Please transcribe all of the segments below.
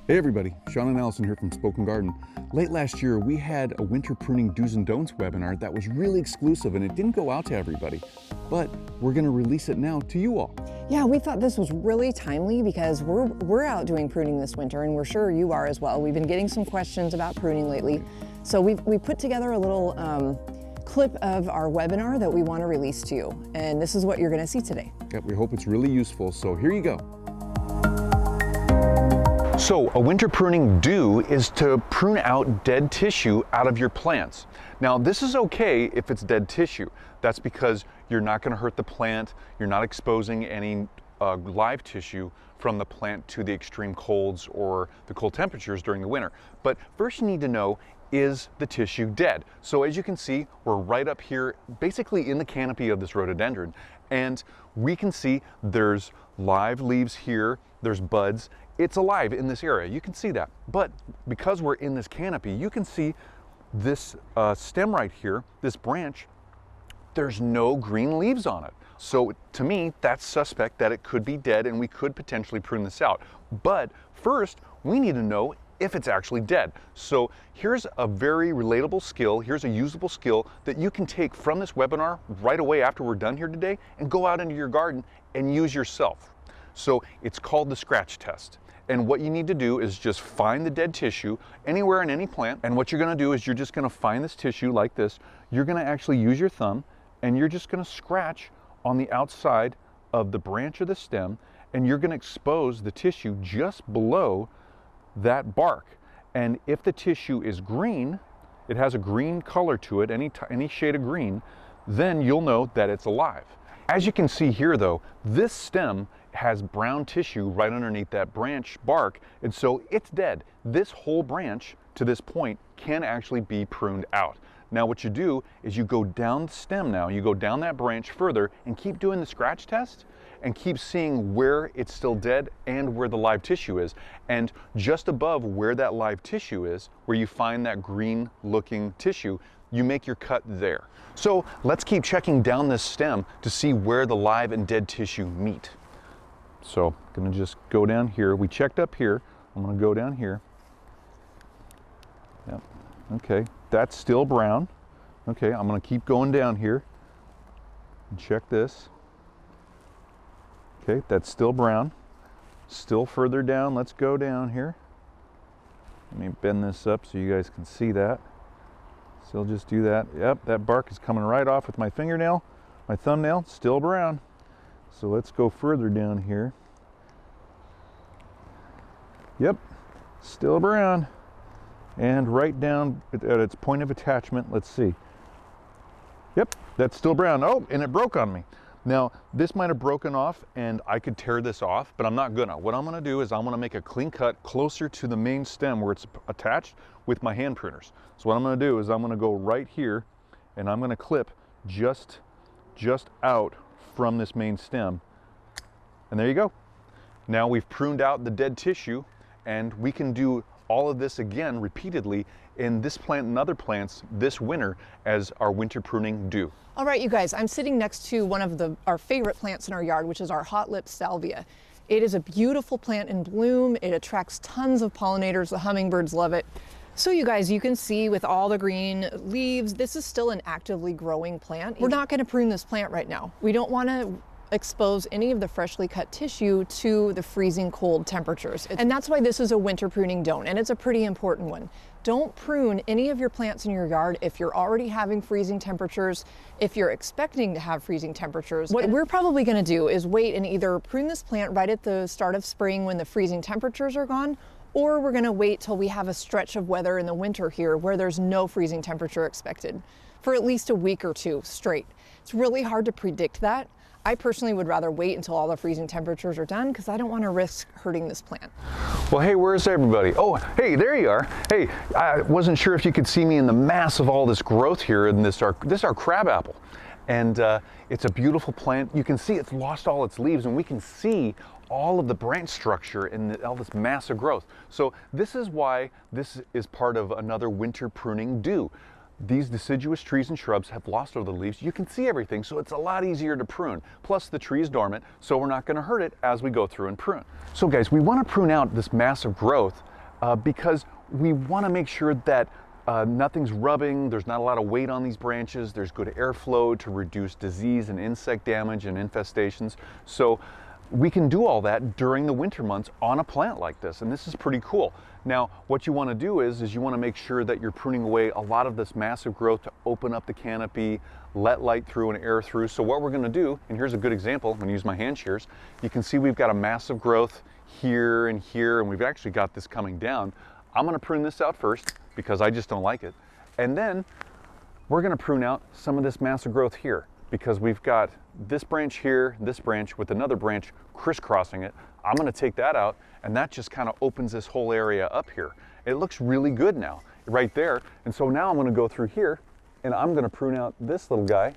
Hey everybody, Sean and Allison here from Spoken Garden. Late last year, we had a winter pruning do's and don'ts webinar that was really exclusive and it didn't go out to everybody, but we're gonna release it now to you all. Yeah, we thought this was really timely because we're out doing pruning this winter and we're sure you are as well. We've been getting some questions about pruning lately. So we put together a little clip of our webinar that we want to release to you. And this is what you're gonna see today. Yep, we hope it's really useful, so here you go. So a winter pruning do is to prune out dead tissue out of your plants. Now this is okay if it's dead tissue. That's because you're not going to hurt the plant, you're not exposing any live tissue from the plant to the extreme colds or the cold temperatures during the winter. But first you need to know, is the tissue dead? So as you can see, we're right up here, basically in the canopy of this rhododendron, and we can see there's live leaves here, there's buds. It's alive in this area, you can see that. But because we're in this canopy, you can see this stem right here, this branch, there's no green leaves on it. So to me, that's suspect that it could be dead and we could potentially prune this out. But first, we need to know if it's actually dead. So here's a very relatable skill, here's a usable skill that you can take from this webinar right away after we're done here today and go out into your garden and use yourself. So it's called the scratch test. And what you need to do is just find the dead tissue anywhere in any plant. And what you're gonna do is you're just gonna find this tissue like this. You're gonna actually use your thumb and you're just gonna scratch on the outside of the branch or the stem, and you're gonna expose the tissue just below that bark. And if the tissue is green, it has a green color to it, any shade of green, then you'll know that it's alive. As you can see here though, this stem has brown tissue right underneath that branch bark, and so it's dead. This whole branch to this point can actually be pruned out. Now what you do is you go down the stem now, you go down that branch further and keep doing the scratch test and keep seeing where it's still dead and where the live tissue is. And just above where that live tissue is, where you find that green looking tissue, you make your cut there. So let's keep checking down this stem to see where the live and dead tissue meet. So I'm gonna just go down here. We checked up here. I'm gonna go down here. Yep, okay, that's still brown. Okay, I'm gonna keep going down here and check this. Okay, that's still brown. Still further down, let's go down here. Let me bend this up so you guys can see that. So I'll just do that. Yep, that bark is coming right off with my fingernail, my thumbnail, still brown. So let's go further down here. Yep, still brown. And right down at its point of attachment, let's see. Yep, that's still brown. Oh, and it broke on me. Now, this might have broken off and I could tear this off, but I'm not gonna. What I'm gonna do is I'm gonna make a clean cut closer to the main stem where it's attached with my hand pruners. So what I'm gonna do is I'm gonna go right here and I'm gonna clip just out from this main stem. And there you go. Now we've pruned out the dead tissue and we can do all of this again repeatedly in this plant and other plants this winter as our winter pruning do. All right, you guys, I'm sitting next to one of our favorite plants in our yard, which is our hot lip salvia. It is a beautiful plant in bloom. It attracts tons of pollinators. The hummingbirds love it. So you guys, you can see with all the green leaves, this is still an actively growing plant. We're not going to prune this plant right now. We don't want to expose any of the freshly cut tissue to the freezing cold temperatures. And that's why this is a winter pruning don't, and it's a pretty important one. Don't prune any of your plants in your yard if you're already having freezing temperatures, if you're expecting to have freezing temperatures. What we're probably going to do is wait and either prune this plant right at the start of spring when the freezing temperatures are gone, or we're going to wait till we have a stretch of weather in the winter here where there's no freezing temperature expected for at least a week or two straight. It's really hard to predict that. I personally would rather wait until all the freezing temperatures are done because I don't want to risk hurting this plant. Well, hey, where's everybody? Oh, hey, there you are. Hey, I wasn't sure if you could see me in the mass of all this growth here in this our crabapple. And it's a beautiful plant. You can see it's lost all its leaves and we can see all of the branch structure and all this massive growth. So this is why this is part of another winter pruning do. These deciduous trees and shrubs have lost all the leaves. You can see everything, so it's a lot easier to prune. Plus the tree is dormant, so we're not going to hurt it as we go through and prune. So guys, we want to prune out this massive growth because we want to make sure that nothing's rubbing, there's not a lot of weight on these branches, there's good airflow to reduce disease and insect damage and infestations. So we can do all that during the winter months on a plant like this, and this is pretty cool. Now, what you want to do is you want to make sure that you're pruning away a lot of this massive growth to open up the canopy, let light through and air through. So what we're going to do, and here's a good example, I'm going to use my hand shears. You can see we've got a massive growth here and here, and we've actually got this coming down. I'm going to prune this out first because I just don't like it. And then we're going to prune out some of this massive growth here because we've got this branch here, this branch with another branch crisscrossing it. I'm going to take that out, and that just kind of opens this whole area up here. It looks really good now, right there. And so now I'm going to go through here, and I'm going to prune out this little guy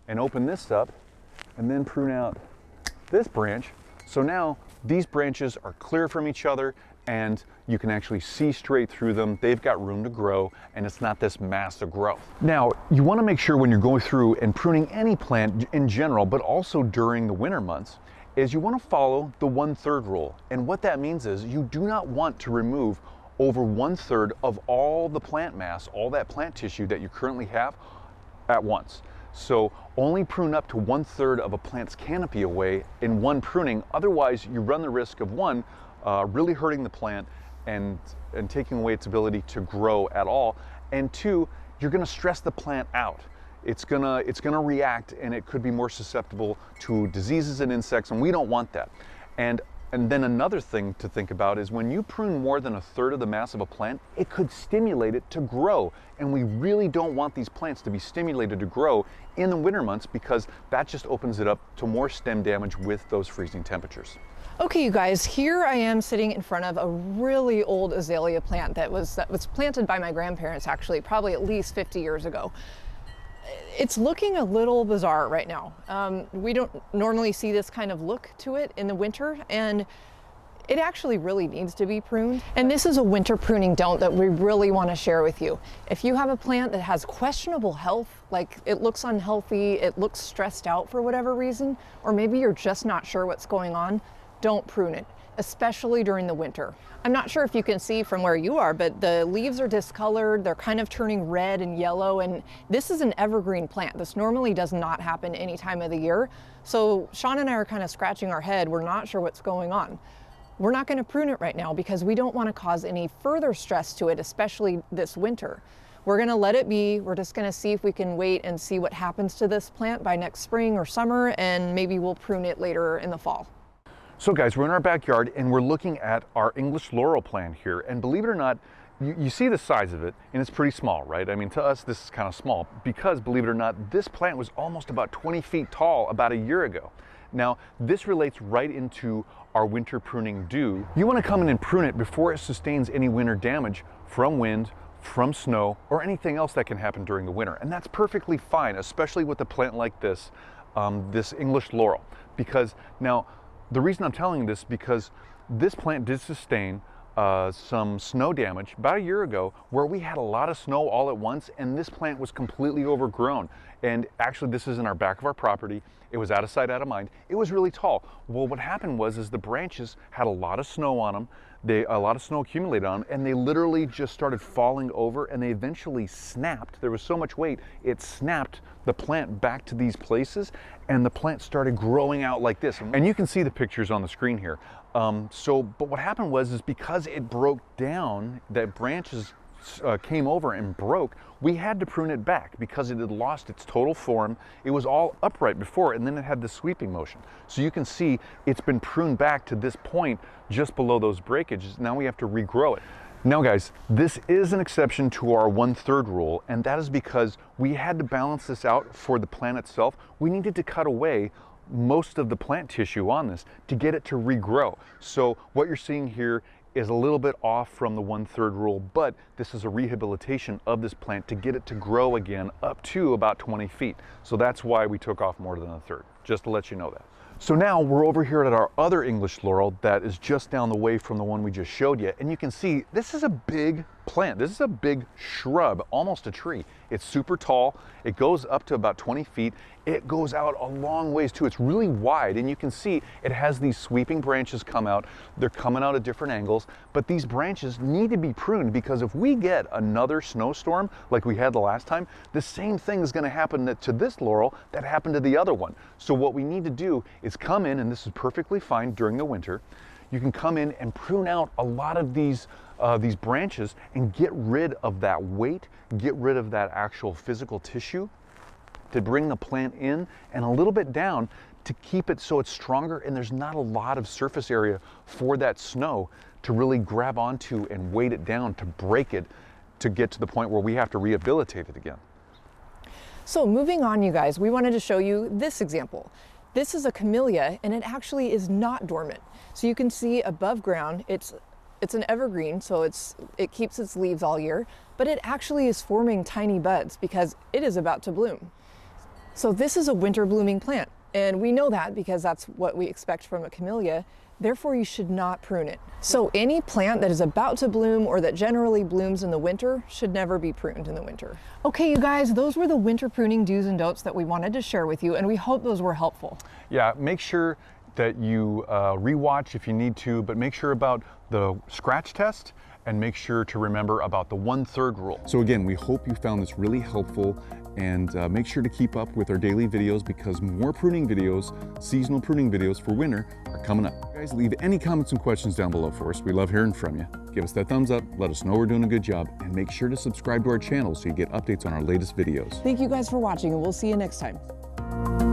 and open this up, and then prune out this branch. So now these branches are clear from each other, and you can actually see straight through them. They've got room to grow, and it's not this massive growth. Now, you want to make sure when you're going through and pruning any plant in general, but also during the winter months, is you want to follow the 1/3 rule. And what that means is you do not want to remove over 1/3 of all the plant mass, all that plant tissue that you currently have at once. So only prune up to 1/3 of a plant's canopy away in one pruning. Otherwise, you run the risk of one, really hurting the plant and taking away its ability to grow at all. And two, you're going to stress the plant out. It's gonna react, and it could be more susceptible to diseases and insects, and we don't want that. And then another thing to think about is when you prune more than 1/3 of the mass of a plant, it could stimulate it to grow. And we really don't want these plants to be stimulated to grow in the winter months because that just opens it up to more stem damage with those freezing temperatures. Okay, you guys, here I am sitting in front of a really old azalea plant that was planted by my grandparents, actually, probably at least 50 years ago. It's looking a little bizarre right now. We don't normally see this kind of look to it in the winter, and it actually really needs to be pruned. And this is a winter pruning don't that we really want to share with you. If you have a plant that has questionable health, like it looks unhealthy, it looks stressed out for whatever reason, or maybe you're just not sure what's going on, don't prune it, especially during the winter. I'm not sure if you can see from where you are, but the leaves are discolored, they're kind of turning red and yellow, and this is an evergreen plant. This normally does not happen any time of the year. So Sean and I are kind of scratching our head, we're not sure what's going on. We're not going to prune it right now because we don't want to cause any further stress to it, especially this winter. We're going to let it be. We're just going to see if we can wait and see what happens to this plant by next spring or summer, and maybe we'll prune it later in the fall. So guys, we're in our backyard and we're looking at our English laurel plant here, and believe it or not, you see the size of it, and it's pretty small, right? I mean, to us, this is kind of small because, believe it or not, this plant was almost about 20 feet tall about a year ago. Now, this relates right into our winter pruning do. You want to come in and prune it before it sustains any winter damage from wind, from snow, or anything else that can happen during the winter. And that's perfectly fine, especially with a plant like this, this English laurel. Because now, the reason I'm telling you this, because this plant did sustain some snow damage about a year ago where we had a lot of snow all at once, and this plant was completely overgrown. And actually, this is in our back of our property. It was out of sight, out of mind. It was really tall. Well, what happened was the branches had a lot of snow on them. A lot of snow accumulated on them, and they literally just started falling over, and they eventually snapped. There was so much weight, it snapped the plant back to these places, and the plant started growing out like this. And you can see the pictures on the screen here. But what happened was because it broke down, that branches came over and broke, we had to prune it back because it had lost its total form. It was all upright before, and then it had the sweeping motion. So you can see it's been pruned back to this point just below those breakages. Now we have to regrow it. Now guys, this is an exception to our 1/3 rule, and that is because we had to balance this out for the plant itself. We needed to cut away most of the plant tissue on this to get it to regrow. So what you're seeing here is a little bit off from the 1/3 rule, but this is a rehabilitation of this plant to get it to grow again up to about 20 feet. So that's why we took off more than 1/3, just to let you know that. So now we're over here at our other English laurel that is just down the way from the one we just showed you, and you can see this is a big plant. This is a big shrub, almost a tree. It's super tall. It goes up to about 20 feet. It goes out a long ways too. It's really wide, and you can see it has these sweeping branches come out. They're coming out at different angles, but these branches need to be pruned because if we get another snowstorm like we had the last time, the same thing is going to happen to this laurel that happened to the other one. So what we need to do is come in, and this is perfectly fine during the winter, you can come in and prune out a lot of these branches and get rid of that weight, get rid of that actual physical tissue to bring the plant in and a little bit down to keep it so it's stronger and there's not a lot of surface area for that snow to really grab onto and weight it down to break it to get to the point where we have to rehabilitate it again. So moving on, you guys, we wanted to show you this example. This is a camellia, and it actually is not dormant. So you can see above ground, it's an evergreen, so it keeps its leaves all year, but it actually is forming tiny buds because it is about to bloom. So this is a winter blooming plant, and we know that because that's what we expect from a camellia. Therefore, you should not prune it. So any plant that is about to bloom or that generally blooms in the winter should never be pruned in the winter. Okay, you guys, those were the winter pruning do's and don'ts that we wanted to share with you, and we hope those were helpful. Yeah, make sure that you rewatch if you need to, but make sure about the scratch test and make sure to remember about the 1/3 rule. So again, we hope you found this really helpful, and make sure to keep up with our daily videos because more pruning videos, seasonal pruning videos for winter are coming up. Guys, leave any comments and questions down below for us. We love hearing from you. Give us that thumbs up, let us know we're doing a good job, and make sure to subscribe to our channel so you get updates on our latest videos. Thank you guys for watching, and we'll see you next time.